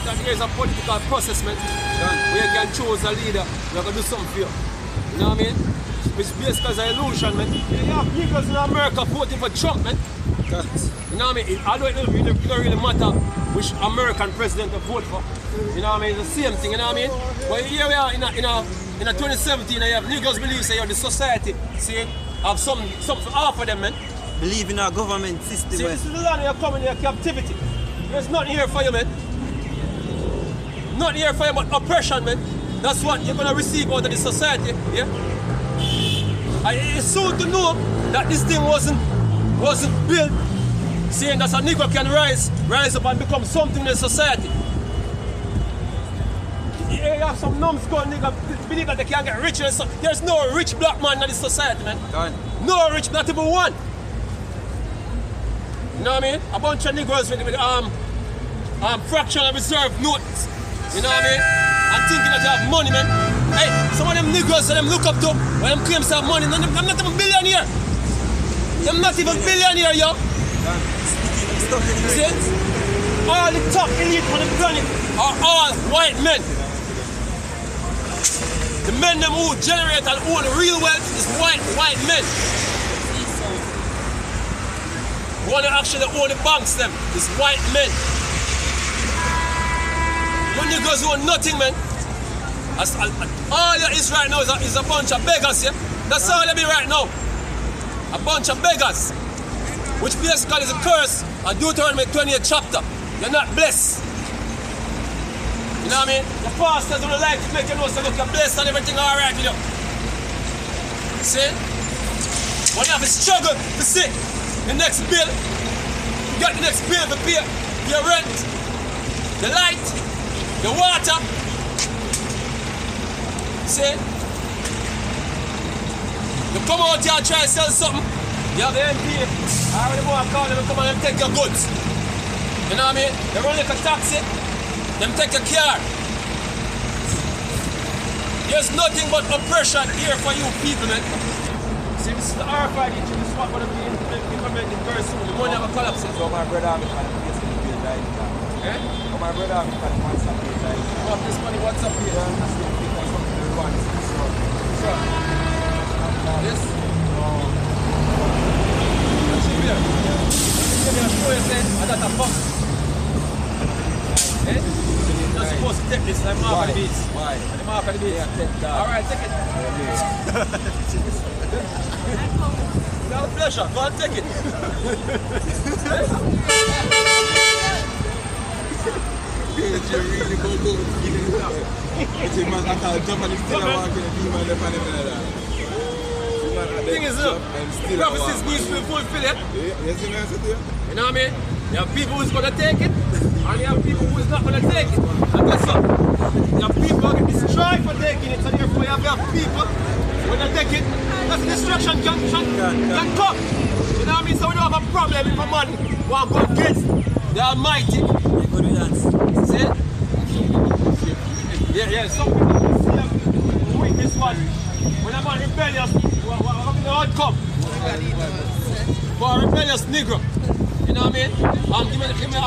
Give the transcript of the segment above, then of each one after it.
that there is a political process, man. Where you can choose a leader, we're going to do something for you. You know what I mean? It's basically an illusion, man. You have people in America voting for Trump, man. You know what I mean? Although it don't really matter which American president to vote for. You know what I mean? It's the same thing, you know what I mean? But here we are in a 2017, you have niggas believe say the society say have something to offer them, man. Believe in our government system. See, this is the land you're coming in captivity. There's nothing here for you, man. Nothing here for you but oppression, man. That's what you're gonna receive out of the society, yeah? And it's soon to know that this thing wasn't built saying that a nigga can rise up and become something in the society. You have some numbskull nigga believe that they can get rich. There's no rich black man in this society, man. No rich, not even one. You know what I mean? A bunch of niggas with fractional reserve notes. You know what I mean? And thinking that they have money, man. Hey, some of them niggas that them look up to when them claims to have money, I'm not even billionaire. I'm not even billionaire, yo. See? All the top elite on the planet are all white men. The men them who generate and own real wealth is white men. Who want to actually own the banks them is white men. You niggas own nothing, man. All there is right now is a bunch of beggars, yeah? That's all there be right now. A bunch of beggars. Which basically is a curse of Deuteronomy 28th chapter. You're not blessed. You know what I mean? The pastors don't like to make you know so look, you're blessed and everything alright, you know. See? When you have to struggle to see the next bill, you get the next bill to pay your rent, the light, the water. See? You come out here and try to sell something, you have the MPA. I already want to call them and come and take your goods. You know what I mean? They run like a taxi, them take your car. There's nothing but oppression here for you people, man. See, this is the RFID, this is what going to be implemented very soon. The money never collapses. So my brother, I'm kind of basically like that. Eh? So my brother, I'm kind of wants something like that. What this money, what's up here? That's the thing that's something they want. Sure. This? That's it here. Let me show you, say, I got a box. Eh? You're supposed to take this, like mark of the beats. Why? The mark of the beats. Yeah, take that. Alright, take it. Without pleasure, go and take it. You really go to it's a man that can't jump and he's still walking and people are left and The thing is, look, prophecies needs to be fulfilled. Yes, you know what I mean? You have people who's going to take it, and you have people who's not going to take it. And guess what? You have people who get destroyed for taking it, so therefore you have people when they take it, that destruction can come. You know what I mean? So we don't have a problem if a man wants to go against the Almighty. See? Yeah, some people see a weakness one. When a man rebellious, what the outcome? For a rebellious Negro. You know what I mean? Give me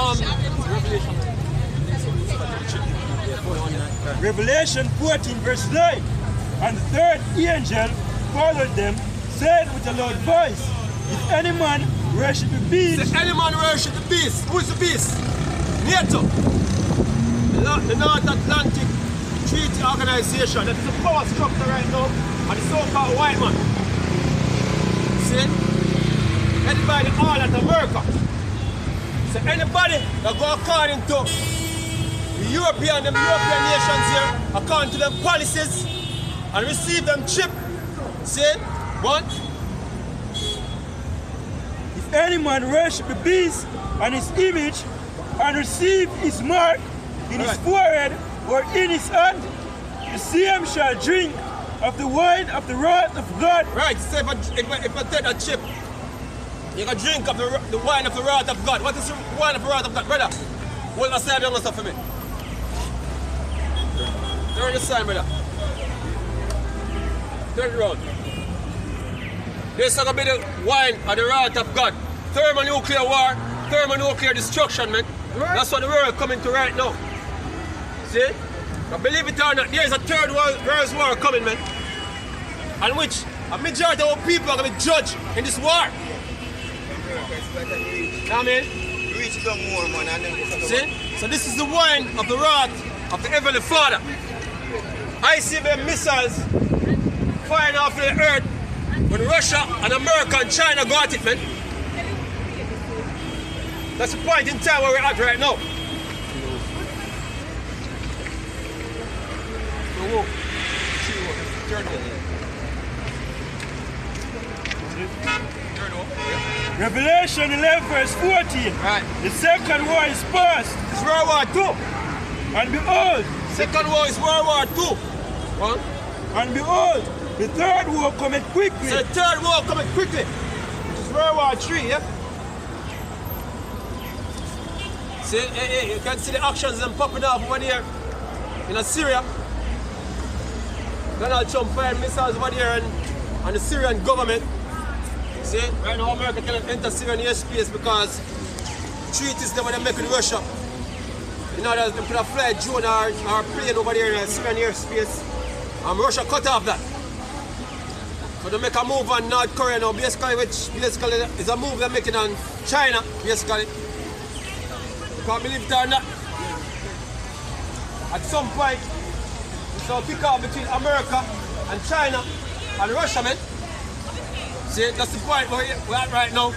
Revelation 14 verse 9. And the third angel followed them, said with a loud voice, if any man worship the beast. If any man worship the beast, who is the beast? NATO. The North Atlantic Treaty Organization. That is a power structure right now, and the so-called white man. See? Anybody all at America. So anybody that go according to the European nations here, according to them policies, and receive them chip, see? What? If any man worship the beast and his image, and receive his mark in his forehead or in his hand, the same shall drink of the wine of the wrath of God. Right, so if I take a chip, you can drink of the wine of the wrath of God. What is the wine of the wrath of God? Brother, hold my side on stuff for me. Turn the side, brother. Turn it around. This is going to be the wine of the wrath of God. Thermonuclear war, thermonuclear destruction, man. Right. That's what the world is coming to right now. See? But believe it or not, there is a third world war coming, man. And which a majority of people are going to be judged in this war. You know what I mean? Reach down more, man. And then See? So this is the wine of the wrath of the Heavenly Father. ICBM missiles firing off the earth when Russia and America and China go at it, man. That's the point in time where we're at right now. Revelation 11 verse 14. Right. The second war is past, It's World War II. and behold, Second war is World War II. Huh? and behold, the third war cometh quickly. So the third war coming quickly. Which is World War III, yeah? See, you can see the actions them popping off over there in Syria. Donald Trump fired missiles over there and the Syrian government. See, right now America cannot enter Syrian airspace because treaties they want to make with Russia. You know, they put a flight drone or plane over there in Syrian airspace. And Russia cut off that. So they make a move on North Korea now, basically, which basically is a move they're making on China, basically. You can't believe it or not. At some point, it's a kick off between America and China and Russia, man. See, that's the point where we're at right now.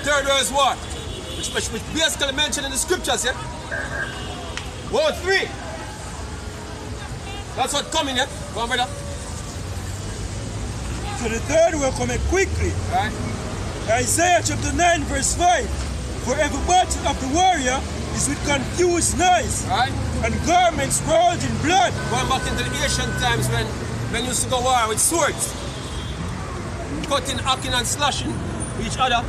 Third World War, which basically mentioned in the scriptures, yeah? World 3. That's what's coming, yeah? Go on, brother. So the third war cometh quickly. Right? Isaiah chapter 9 verse 5. For every battle of the warrior is with confused noise, Right? and garments rolled in blood. Going back into the ancient times when men used to go war with swords. Cutting, hacking and slashing each other.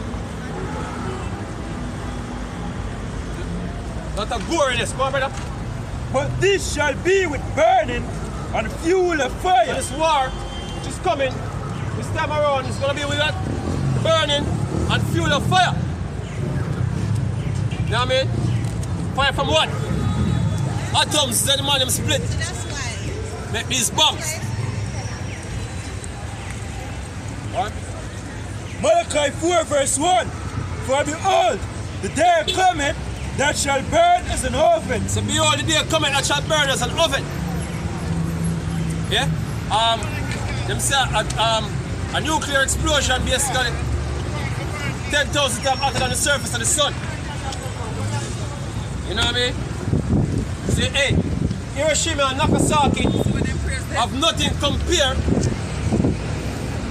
Lot of goriness, come on, brother. But this shall be with burning and fuel of So fire. this war, which is coming, this time around, is going to be with that burning and fuel of fire. You know what I mean? Fire from what? Atoms, then the man them split. That's why. Make these bombs. Alright? Malachi 4 verse 1. For behold, the day cometh that shall burn as an oven. So behold the day coming that shall burn as an oven. Yeah? Them say a nuclear explosion basically 10,000 times hotter than the surface of the sun. You know what I mean? See, hey, Hiroshima and Nagasaki have nothing compared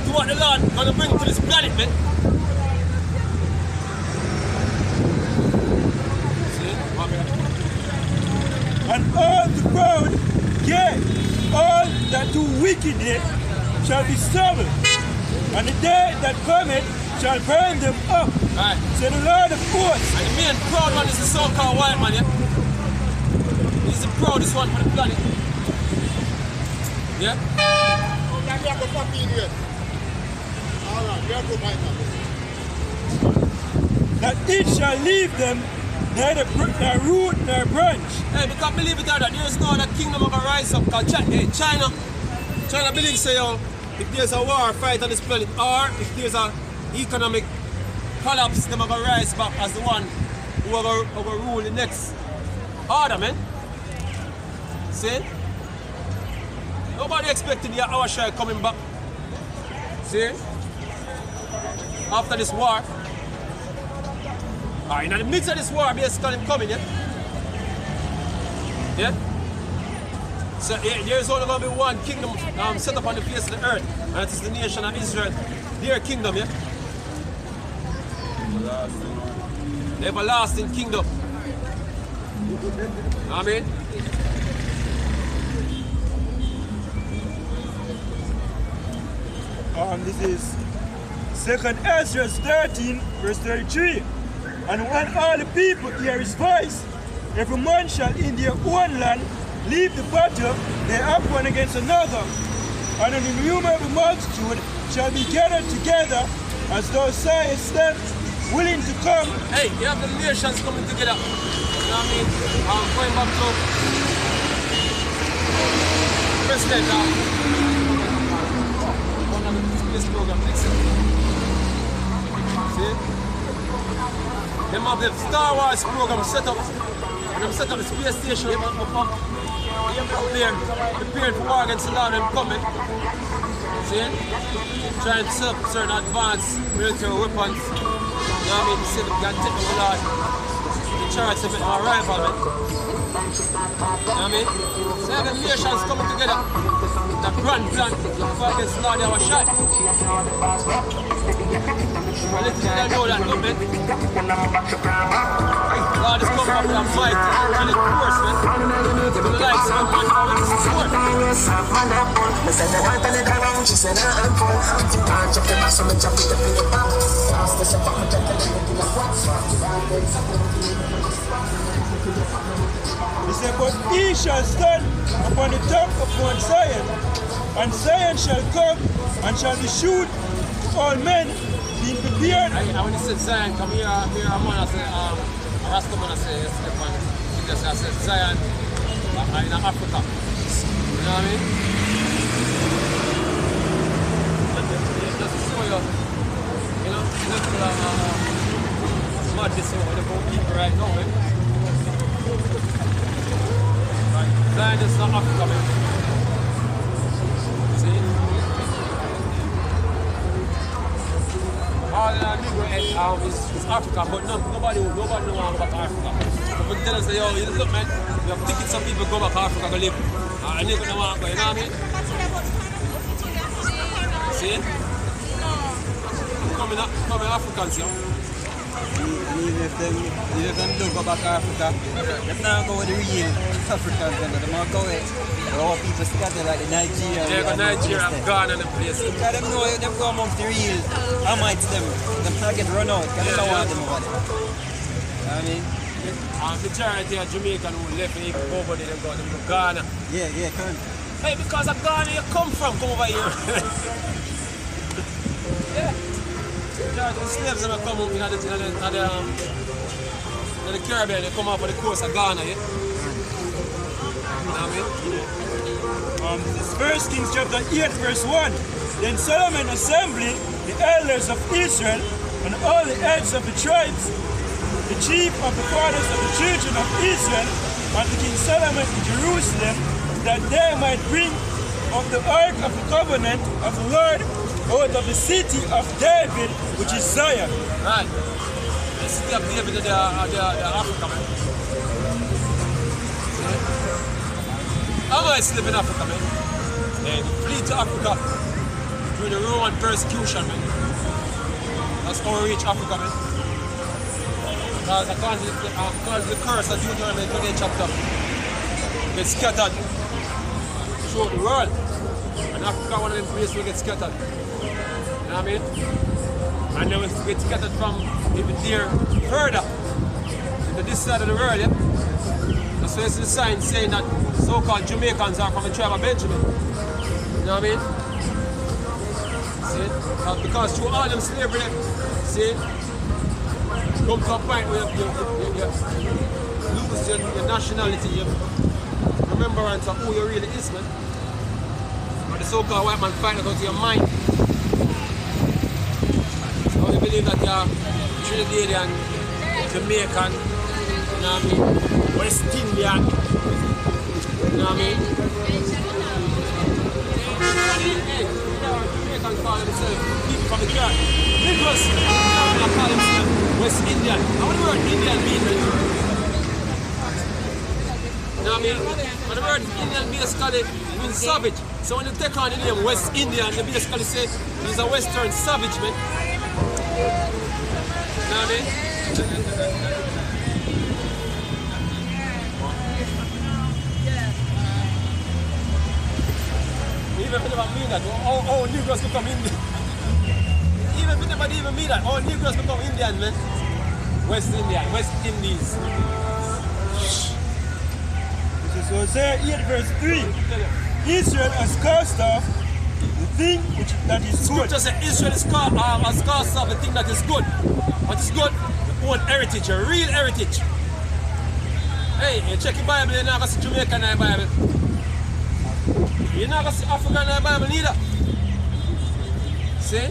to what the Lord gonna bring to this planet, man. See? And all the proud, yea, all that do wickedly shall be stubbled. And the day that cometh shall burn them up, Right. said the Lord of hosts. And the main proud one is the so-called white man, yeah? He's the proudest one for the planet. Yeah? That it shall leave them neither root nor branch. Hey, because believe it or not, there is no other kingdom of a rise up called China. China believes, say, if there's a war fight on this planet, or if there's an economic collapse, them are going to rise back as the one who are going to rule the next order, man. See? Nobody expected the our share coming back. See? After this war. In the midst of this war, basically coming, yeah? Yeah? So there's only going to be one kingdom set up on the face of the earth, and it is the nation of Israel. Their kingdom, yeah? The everlasting kingdom. Amen. This is 2nd Ezra 13 verse 33. And when all the people hear his voice, every man shall in their own land leave the battle they have one against another, and an innumerable multitude shall be gathered together as thou sayest them, willing to come. Hey, you have the nations coming together. You know what I mean? Going back to President one of the space program next year. See? Them have the Star Wars program set up. And them set up the space station up there, prepared for war against the Lord and coming. See? Trying to set up certain advanced military weapons. You know what I mean? To see if we can take the Lord in charge to make our rival, man. You know what I mean? So the nations coming together. The grand plan for against the Lord, our shot. Well, let you know that, no, man. Lord is coming up with a mighty angelic force, man. To the likes of man, how it is sword. He said, but he shall stand upon the top of Mount Zion, and Zion shall come and shall be shewed to all men, being prepared. And when he said Zion, come here, a man, I say, Rastaman, I say, Stefan, I said Zion in Africa. You know what I mean? Just to show you, you know, madness over the people right now, man. Zion is not Africa, man. See? All the Negro is Africa, but nobody knows about Africa. So when they tell us, yo, look, man, we have tickets, some people go back to Africa to live. And they don't want to go, you know what I mean? See? Coming Africans, yo. Even if them don't go back to Africa, them not go with the real Africans, them not go with our people scattered like the Nigeria. Yeah, go Nigeria, Ghana and the place. Because them know them go amongst the real Hamites, them not get run out, because they don't want them over there. You know what I mean? Majority of Jamaican who left and even over there, them go Ghana. Yeah, come on. Hey, because of Ghana you come from, come over here. Yeah. The slaves that come up in the Caribbean, they come up on the coast of Ghana, yeah? You know what I mean? This is 1 Kings chapter 8, verse 1. Then Solomon assembled the elders of Israel and all the heads of the tribes, the chief of the fathers of the children of Israel, unto King Solomon in Jerusalem, that they might bring up the ark of the covenant of the Lord out of the city of David, which is Zion. Right. The city of David, they are Africa, man. How do I live in Africa, man? They flee to Africa during the Roman persecution, man. That's how we reach Africa, man. Because according to the curse of Deuteronomy 28 chapter, they scattered throughout the world. And Africa one of them places will get scattered. You know what I mean? And they will get scattered from even there further into this side of the world, yeah? That's why it's the sign saying that so-called Jamaicans are from the tribe of Benjamin. You know what I mean? See? Because through all them slavery, see? Come to a point where you lose your nationality, your remembrance of who you really is, man. But the so-called white man find out your mind. So you believe that you're Trinidadian, Jamaican, you know what I mean? West Indian, you know what I mean? Jamaicans call themselves people from the church. Negroes call themselves West Indian. How do the word Indian mean? You know what I mean? But the word Indian basically means savage. So when you take on the name West Indian, they basically say he's a Western savage, man. You know what I mean? Even if you never mean that, all Negroes become Indian. Even if you never even mean that, all Negroes become Indian, man. West Indian, West Indies. This is Hosea 8, verse 3. Israel has cast off the thing that is good. Scripture says Israel has cast off the thing that is good. What is good? Your own heritage, your real heritage. Hey, you check your Bible, you never see Jamaican Bible. You're not going to see Africa in the Bible neither. See?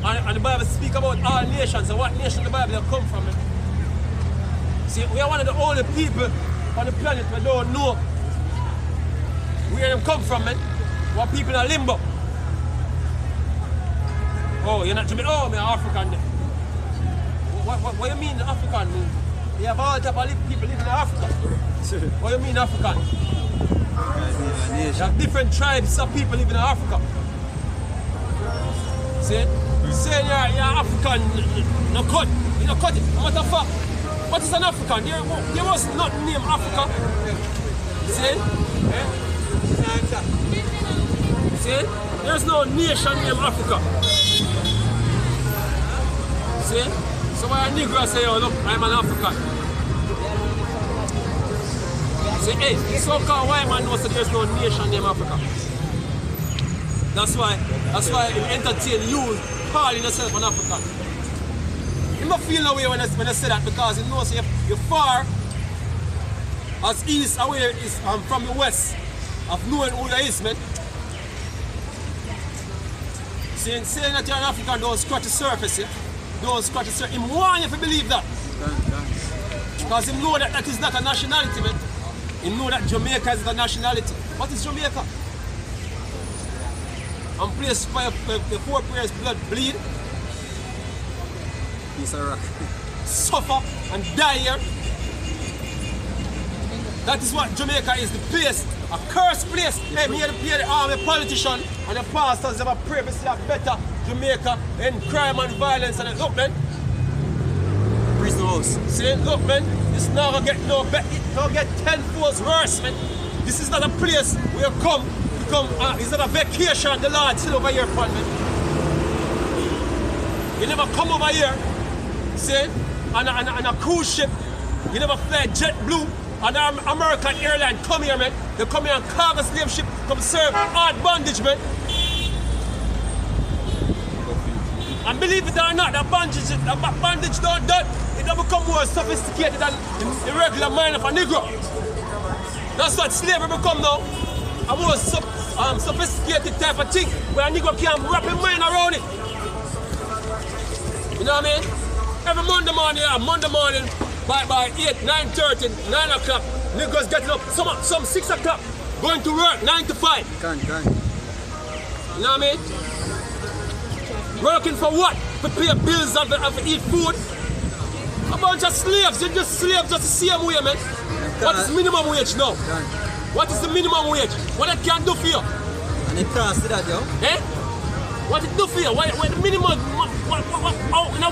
And the Bible speak about all nations and what nation the Bible come from. See, we are one of the only people on the planet we don't know where them come from, man. What people in limbo. Oh, you're not to me. Oh, I'm African. What you mean African? You have all type of people living in Africa. What you mean African? You have different tribes of people living in Africa. See? You say you're African, no cut. You don't cut it. What the fuck? What is an African? There was not named Africa. See? See? There's no nation named Africa. See? So why a Negro say, oh look, I'm an African. See, hey, so-called white man knows that there's no nation named Africa. That's why he entertain you calling yourself an African. You don't feel no way when I say that because he knows you're far as east away is from the west of knowing who you is, man. Saying that you're an African don't scratch the surface, yeah? Don't scratch the surface. He want you to believe that. Because he know that is not a nationality, man. He know that Jamaica is a nationality. What is Jamaica? And place fire the 4 players blood bleed. Piece of rock. Suffer and die here. That is what Jamaica is, the place, a cursed place. Hey, me the army politician and the pastors have a pray to see a better Jamaica in crime and violence. And look, man. Prison house. See, look, man, it's not gonna get no better. It's gonna get 10 folds worse, man. This is not a place where you come. It's not a vacation the Lord sit over here for, man. You never come over here, see, on a cruise ship. You never fly JetBlue and American airline come here, man. They come here on cargo slave ship, come serve hard bondage, man. And believe it or not, that bondage don't done. It don't become more sophisticated than the regular mind of a Negro. That's what slavery become now. A more sophisticated type of thing where a Negro can't wrap his mind around it. You know what I mean? Every Monday morning, by 8, 9:30, 9 o'clock, Negroes getting up, some 6 o'clock, going to work, 9 to 5. Can. You know what I mean? Working for what? To pay bills and to eat food. A bunch of slaves, you're just slaves just the same way, man. What is minimum wage now? What is the minimum wage? What it can do for you? And it costs that, yo. Eh? What it do for you? What the minimum, in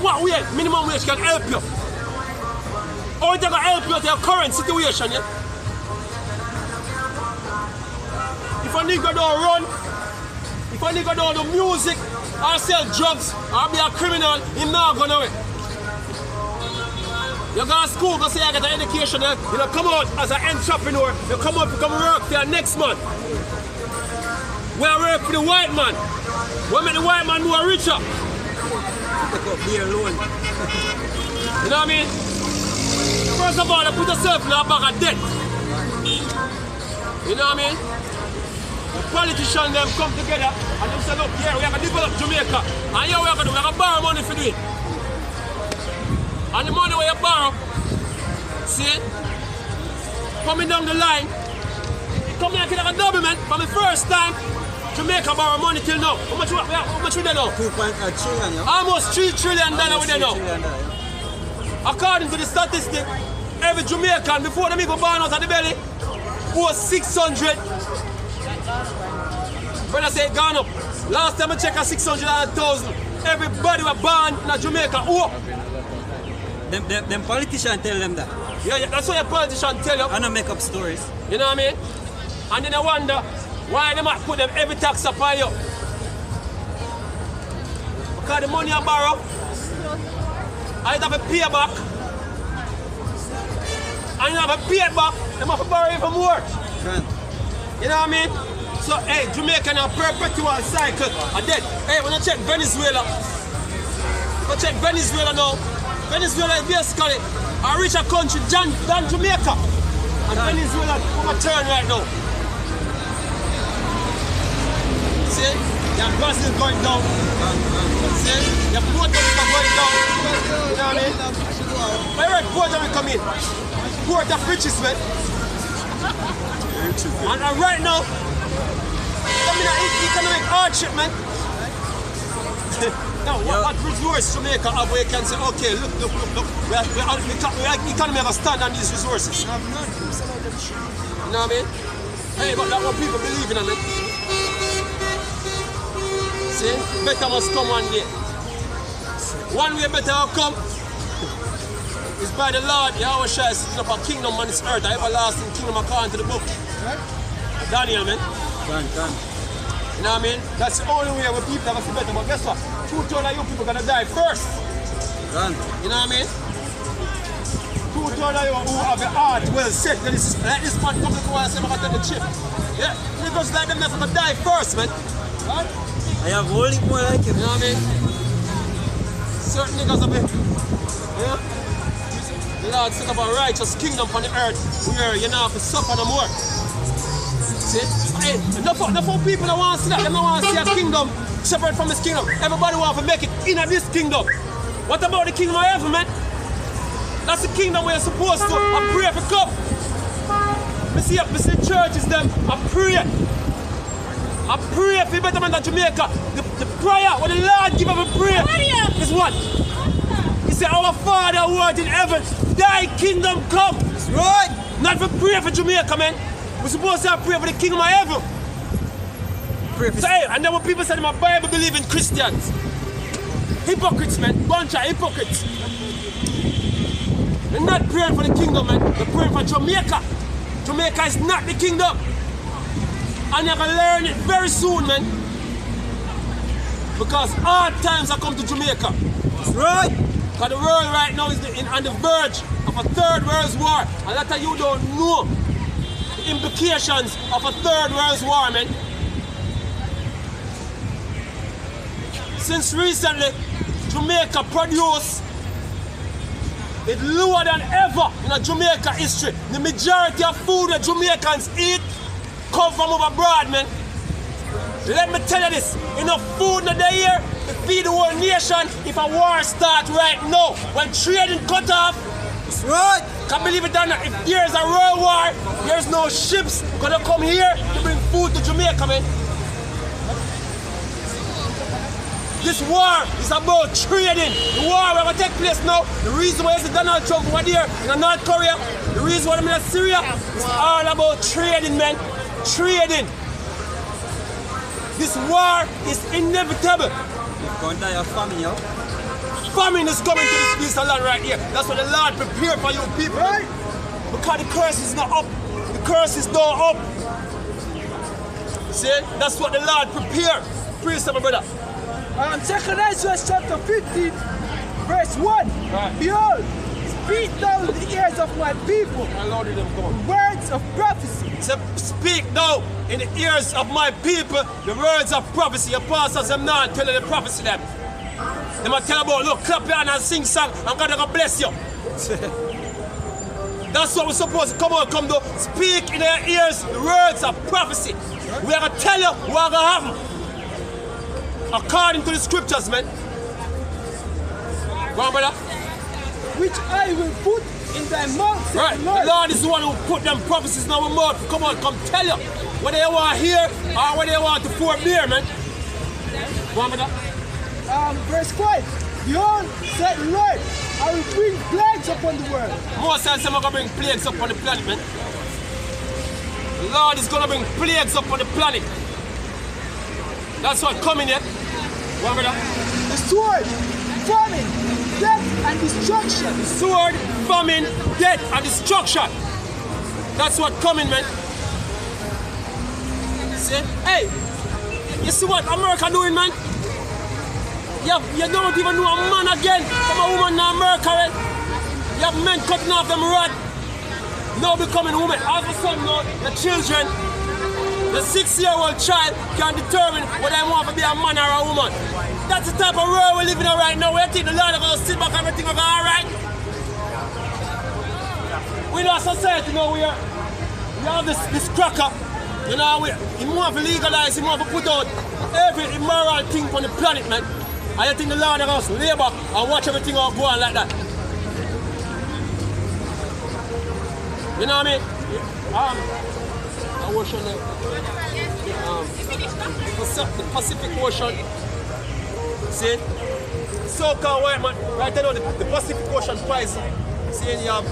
what way minimum wage can help you? Or it can help you with your current situation, yeah? If a nigga don't run, if a nigga don't do music, or sell drugs, or be a criminal, he's not going away. You go to school, go say I get an education, you know, come out as an entrepreneur, you come out to come work for your next man. We work for the white man. We make the white man more richer. Take up beer loan. You know what I mean? First of all, you put yourself in a bag of debt. You know what I mean? The politicians them come together and they say, look, here we have to develop Jamaica. And here we have to borrow money for it. And the money where you borrow, see, coming down the line, coming like a double, man. From the first time, Jamaica borrow money till now. How much we there now? 2.3 trillion, yo. Almost $3 trillion we there now. According to the statistic, every Jamaican before them even born out of the belly was 600. Brother say it gone up. Last time I checked 600,000. Everybody was born in Jamaica. Oh. Them politicians tell them that. Yeah, that's what your politicians tell you. I don't make up stories. You know what I mean? And then I wonder why they might put them every tax up on you. Because the money I borrow, I have to pay back. And you have to pay back, they have to borrow even more. You know what I mean? So, hey, Jamaica now perpetual cycle of debt. Hey, when I check Venezuela, now, Venezuela is basically a richer country than Jamaica. And Venezuela overturned right now. See? Your Brazil going down. See? Your Puerto Rico going down. You know what I mean? But I heard Puerto Rico come in. Port of riches, man. And right now, I mean, economic hardship, man. Now, what resource Jamaica have where you can say, okay, look. We economy have a stand on these resources. You know what I mean? Hey, but that's what people believe in, man. See? Better must come one day. One way better will come is by the Lord, Yahweh Shai, setting up a kingdom on this earth, an everlasting kingdom according to the book. Daniel, man. You know what I mean? That's the only way where people have to better. But guess what? 2/3 of you people gonna die first. You know what I mean? 2/3 of you who have your heart well set. Like this man come to the and say, I'm gonna take the chip. Yeah, because like them, they're gonna die first, man. Right? I have only more like him. You know what I mean? Certain niggas have been, yeah? The Lord set up a righteous kingdom on the earth where you don't have to suffer no more. See? Hey, enough of people that want to see that. They don't want to see a kingdom separate from his kingdom. Everybody wants to make it in this kingdom. What about the kingdom of heaven, man? That's the kingdom where you're supposed to pray for come. I see churches them, I pray for betterment of Jamaica. The prayer, what the Lord give us a prayer is what? He said, our Father who art in heaven, thy kingdom come. That's right. Not for prayer for Jamaica, man. We're supposed to pray for the kingdom of heaven. So, hey, and then when people say my Bible believing Christians, hypocrites, man, bunch of hypocrites. They're not praying for the kingdom, man. They're praying for Jamaica. Jamaica is not the kingdom. And you're going to learn it very soon, man. Because hard times are come to Jamaica. That's right. Because the world right now is on the verge of a third world war. A lot of you don't know the implications of a third world war, man. Since recently, Jamaica produced it lower than ever in Jamaica history. The majority of food that Jamaicans eat come from over abroad, man. Let me tell you this, enough food in the year to feed the whole nation if a war starts right now. When trading cut off, that's right. Can't believe it or not, if there's a world war, there's no ships gonna come here to bring food to Jamaica, man. This war is about trading. The war will take place now. The reason why is Donald Trump over there in North Korea, the reason why I'm in Syria, is all about trading, man. Trading. This war is inevitable. You're going to die of famine, yo. Famine is coming to this piece of land right here. That's what the Lord prepared for you people. Right? Because the curse is not up. The curse is not up. See? That's what the Lord prepared. Praise my brother. 2 Ezra chapter 15, verse 1. Right. Behold, speak thou in the ears of my people words of prophecy. So speak thou in the ears of my people the words of prophecy. Your pastors them not telling the prophecy them. They might tell about, look, clap your hand and sing song and God gonna bless you. That's what we're supposed to come do. Speak in their ears the words of prophecy. We're gonna tell you what's gonna happen. According to the scriptures, man. Go on, brother. Which I will put in thy mouth. Right. The Lord is the one who put them prophecies in our mouth. Come on, come tell you what they want to hear or what they want to forbear, man. Go on, brother. Verse 5. Behold, said the Lord, I will bring plagues upon the world. Most times I'm going to bring plagues upon the planet, man. The Lord is going to bring plagues upon the planet. That's what coming here. Go on, brother. The sword, famine, death, and destruction. The sword, famine, death, and destruction. That's what coming, man. See? Hey, you see what America doing, man? You don't even know a man again from a woman in America, right? You have men cutting off them rod. Now becoming women. All of a sudden, now, the children, the 6-year-old child can determine whether they want to be a man or a woman. That's the type of world we're living in right now. We think the Lord is going to sit back and everything will go all right. We know a society now where we have this cracker You know, he want to legalize, he want to put out every immoral thing on the planet, man. And you think the Lord of us labor and watch everything all go on like that. You know what I mean? The ocean, the Pacific Ocean. See? So-called white man, right now the Pacific Ocean poison. See, you have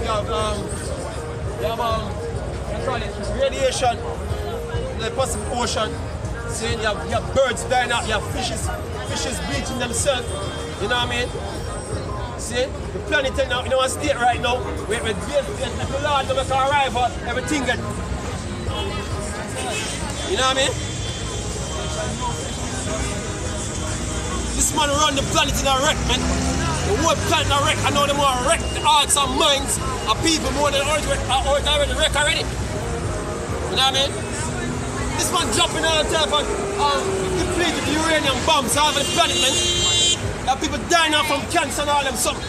radiation in the Pacific Ocean. See, you have birds dying out, you have fishes bleaching themselves. You know what I mean? See, the planet in our state right now, where the Lord make an arrival, everything get. You know what I mean? This man run the planet in a wreck, man. The whole planet in a wreck. I know them all wreck the hearts and minds of people more than already wreck already. You know what I mean? This man dropping all the time on depleted uranium bombs all over the planet, man. There are people dying out from cancer and all them something.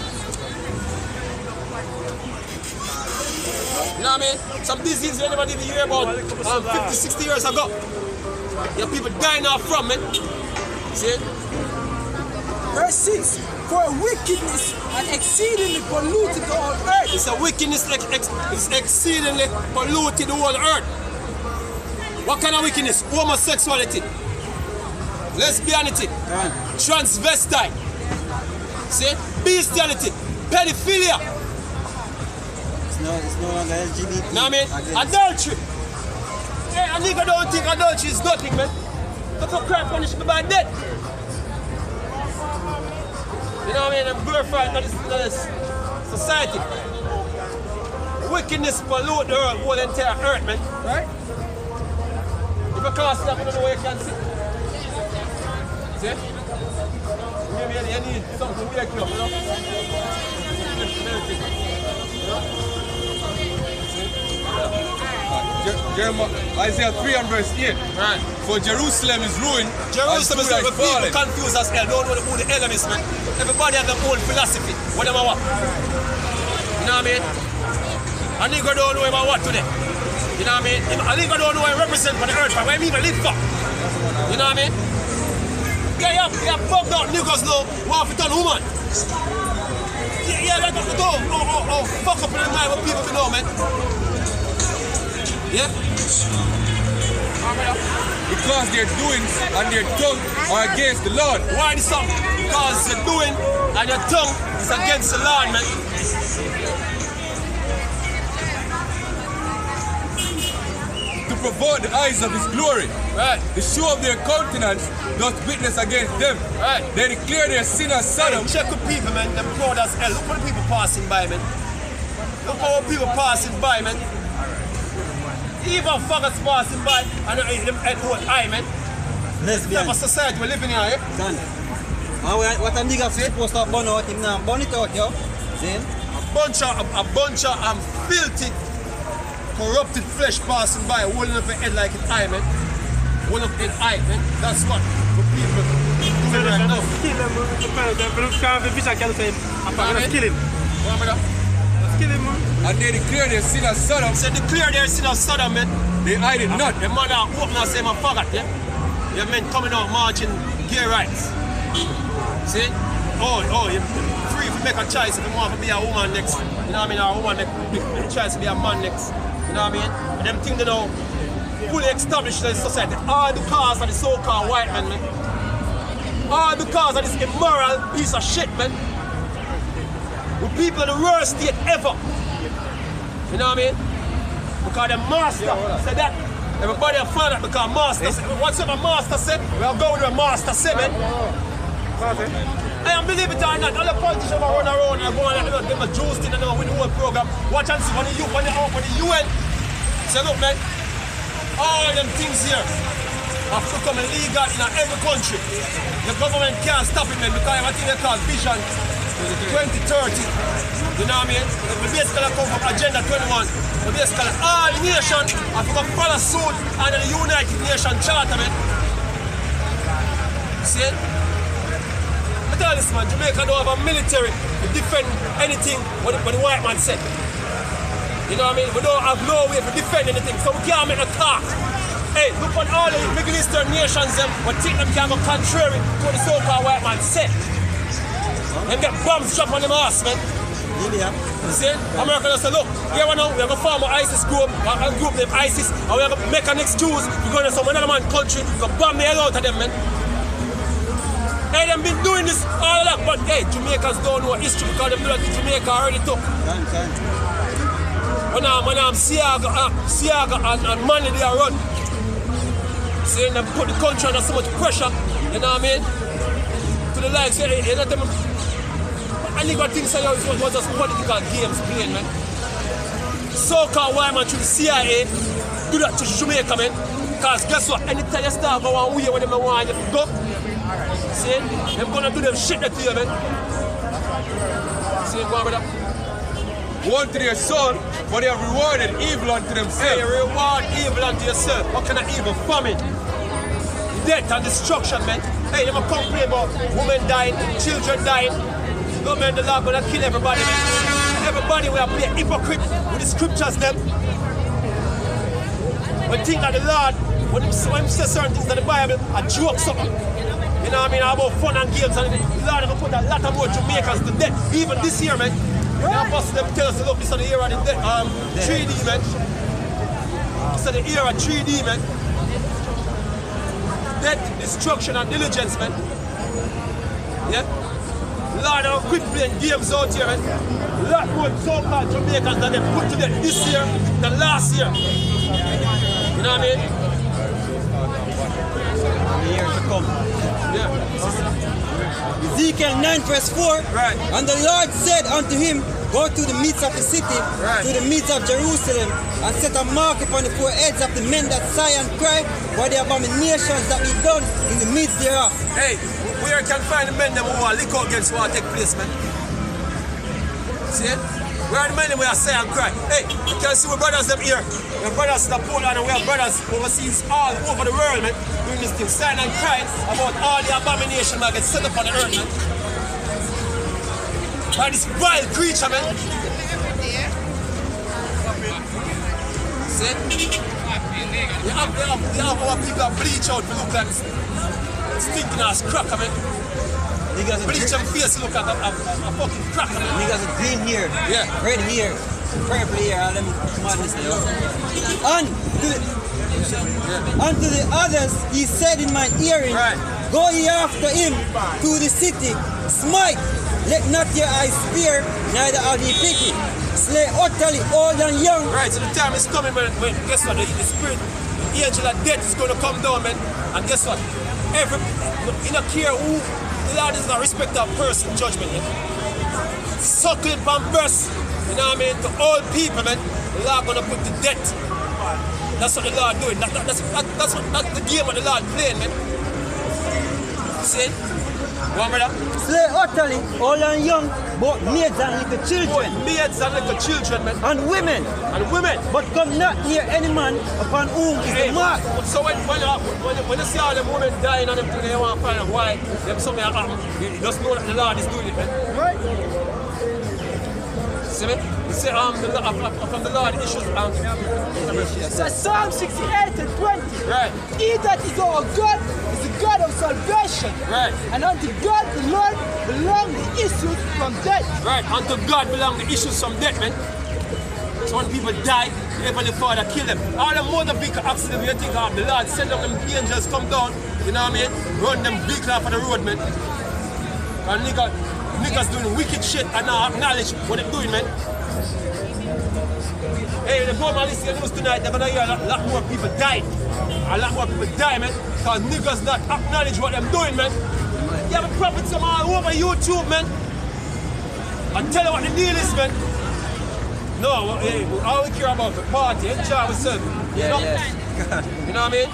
You know what I mean? Some diseases you never did hear about 50, 60 years ago. There are people dying out from, man. See it? Verse 6, for wickedness and exceedingly polluted the whole earth. It's a wickedness it's exceedingly polluted the whole earth. What kind of wickedness? Homosexuality, lesbianity, transvestite, see? Bestiality, pedophilia. It's no longer LGBT. Know what I mean? Adultery. Hey, a nigga don't think adultery is nothing, man. That's a crime punishable by death. You know what I mean? I'm glorified in this society. Wickedness pollute the earth, whole entire earth, man. Right? If you can't stop, you don't know where you can sit. See? Maybe you need something to wake you up, you know? Isaiah 3 and verse 8. Right. For Jerusalem is ruined. Jerusalem is ruined. People confused as hell. Don't know who the enemies, man. Everybody has their own philosophy. What them are what? You know what I mean? A nigga don't know about what today. You know what I mean? A nigga don't know what I represent for the earth, but where me even live for. You know what I mean? Yeah, you have bugged out niggas now who have to turn woman. Yeah, that's what oh, fuck up in the mind what people know, man. Yeah? Because their doings and their tongue are against the Lord. Why this song? Because your doing and your tongue is against the Lord, man. To provoke the eyes of his glory. Right. The show of their countenance does witness against them. Right. They declare their sin as Sodom. Hey, check with people, man. Them proud as hell. Look how the people passing by, man. Look how people passing by, man. Even fuckers passing by and them head one eye, man. Lesbian. Type of society we're living in here, eh? Son. What a nigga supposed to burn out him now. Burn it out, yo. See? A bunch of filthy, corrupted flesh passing by, holding up their head like an eye, man. Holding up their eye, man. That's what the people doing right now. Kill him, let's kill him. What, brother? Kill him, man. And they declare their sin as Sodom. Say declare their sin as Sodom, man. They hide it not. The mother open and say, my faggot, yeah? Your men coming out marching gay rights. See? Oh, you're free to make a choice if you want to be a woman next. You know what I mean? Or a woman make a choice to be a man next. You know what I mean? And them things they know fully established in society. All because of the so-called white man, man. All because of this immoral piece of shit, man. With people in the worst state ever. You know what I mean? Because the master said that. Everybody will find that because master said. Whatever master said, we'll go with the master said, man. I am believe it or not, all the politicians run around and go on and give a juice thing and with the whole program. Watch and see when the UN say, look, man, all them things here have to become illegal in every country. The government can't stop it, man, because everything they call Vision 2030. You know what I mean? We basically come from Agenda 21. We basically all the nations have to follow suit under the United Nations Charter, man. See it? I tell this man, Jamaica don't have a military to defend anything what the white man said. You know what I mean? We don't have no way to defend anything, so we can't make a talk. Hey, look at all the Middle Eastern nations them, but think them can go contrary to what the so-called white man said. Them get bombs dropped on them ass, man. You see? America just say, look, here we now, we have a form of ISIS group, a group named ISIS, and we have to make an excuse. We're going to some another man country, we're going to bomb the hell out of them, man. Hey, them been doing this all that, but hey, Jamaicans don't know history because them do that in Jamaica already too. When I'm Siaga and Manny they are run. Saying them put the country under so much pressure, you know what I mean? To the likes, you know them. I think what things say it was just political games playing, man. So-called white man through the CIA do that to Jamaica, man. Because guess what? Anytime you start going one way when they want you to go, see, they're gonna do them shit that to you, man. See, go on, brother. One to their son, but they have rewarded evil unto themselves. Hey, reward evil unto yourself. What kind of evil? Famine, death and destruction, man. Hey, they might complain about women dying, children dying. No, man, the Lord gonna kill everybody, man. Everybody will be a hypocrite with the scriptures, them. When think that the Lord, when he says certain things in the Bible, a joke something. You know what I mean? About fun and games, and the Lord will put a lot of more Jamaicans to death. Even this year, man. The apostle them tell us, look, this is the era of the 3D, man. This is the era of 3D, man. Death, destruction, and diligence, man. Yeah? Lord, I'm quit playing games out here, man. A lot more so-called Jamaicans that they put to death this year than last year. You know what I mean? The years to come. Yeah. Ezekiel 9 verse 4. Right. And the Lord said unto him, go to the midst of the city, Right. to the midst of Jerusalem, and set a mark upon the foreheads of the men that sigh and cry for the abominations that be done in the midst thereof. Hey, where can find the men them who are lick out against what take place, man? See? Where are the men them who are say and cry? Hey, you can see our brothers them here. We have brothers in Poland and we have brothers overseas all over the world, man. Doing this thing, sign and crying about all the abomination that get set up on the earth, man. By this vile creature, man. See? You have our people that bleach out to look like stinking ass cracker, man. Niggas Bleach them face look like a fucking cracker, man. Niggas with green hair, Yeah. red hair, purple hair, all them madness there. And to the others he said in my hearing, Right. go ye after him to the city, smite, let not your eyes fear, neither are ye pity. Slay utterly old and young. Right, so the time is coming when guess what, the spirit, the angel of death is going to come down, man. And guess what? You don't care who, the Lord is not respect our person judgment, man. Suckling pampers, you know what I mean, to all people, man. The Lord going to put to death. That's what the Lord doing. That's the game of the Lord playing, man. See? One brother? Slay utterly old and young, both maids and little children, Maids and little children, man. and women. And women. But come not near any man upon whom is the mark. So when you see all them women dying and them thing, you want to find out why them something happen, you just know that the Lord is doing it, man. Right? See me? You say from the Lord issues So Psalm 68 and 20. Right, He that is our God is the God of salvation. right, And unto God the Lord belong the issues from death. right. Unto God belong the issues from death, man. So when people die, the Heavenly Father kill them. All the motor vehicle accidents, you think of the Lord send them angels come down, you know what I mean? Run them vehicle off of the road, man. And niggas doing wicked shit and now acknowledge what they're doing, man. Hey, the government listen to the news tonight, they're gonna hear a lot more people die. A lot more people die, man. Because niggas not acknowledge what they're doing, man. You have a prophets from all over YouTube, man. And tell you what the deal is, man. No, hey, all we care about the party, enjoy ourselves. You know? You know what I mean?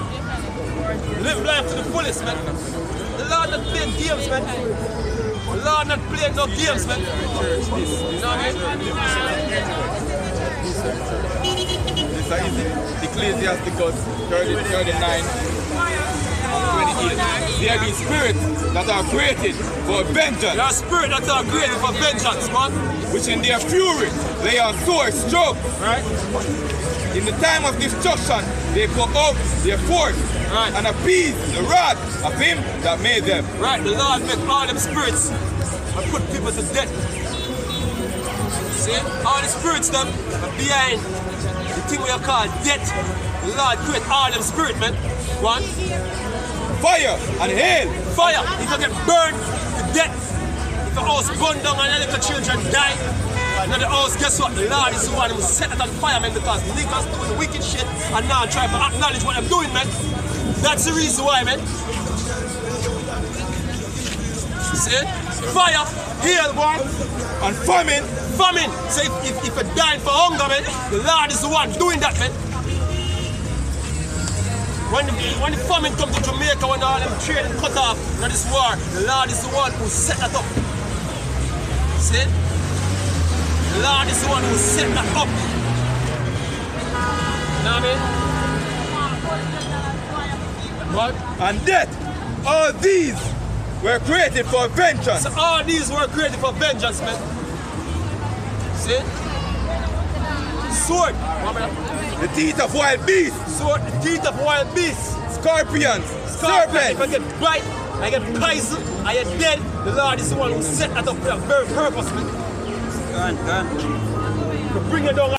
Live life to the fullest, man. The Lord not playing games, man. The Lord not playing no games, man. You know what I mean? This is Ecclesiasticus 39 and 28. There be spirits that are created for vengeance. There are spirits that are created for vengeance, man. which in their fury lay on sore stroke. Right? In the time of destruction, they pour out their force Right. and appease the wrath of him that made them. Right, the Lord make all them spirits and put people to death. See? All the spirits them are behind the thing we are called death. The Lord create all them spirits, man. One, Fire and hail. fire. If you get burned to death, if the house burned down and the little children die, now the house, guess what? The Lord is the one who set it on fire, man, because niggas doing wicked shit and now trying to acknowledge what I'm doing, man. That's the reason why, man. See? Fire, hail, boy. And famine. Famine. So if you're dying for hunger, man, the Lord is the one doing that, man. When the famine comes to Jamaica, when all them trade cut off in this war, the Lord is the one who set that up. See? The Lord is the one who set that up. You know what I mean? What? And death. All these were created for vengeance. So all these were created for vengeance, man. See? Sword. The teeth of wild beasts. Sword, the teeth of wild beasts. Scorpions. If Serpents. I get bite, I get poison, I get dead, the Lord is the one who set that up for that very purpose, man. Gone. To bring it down.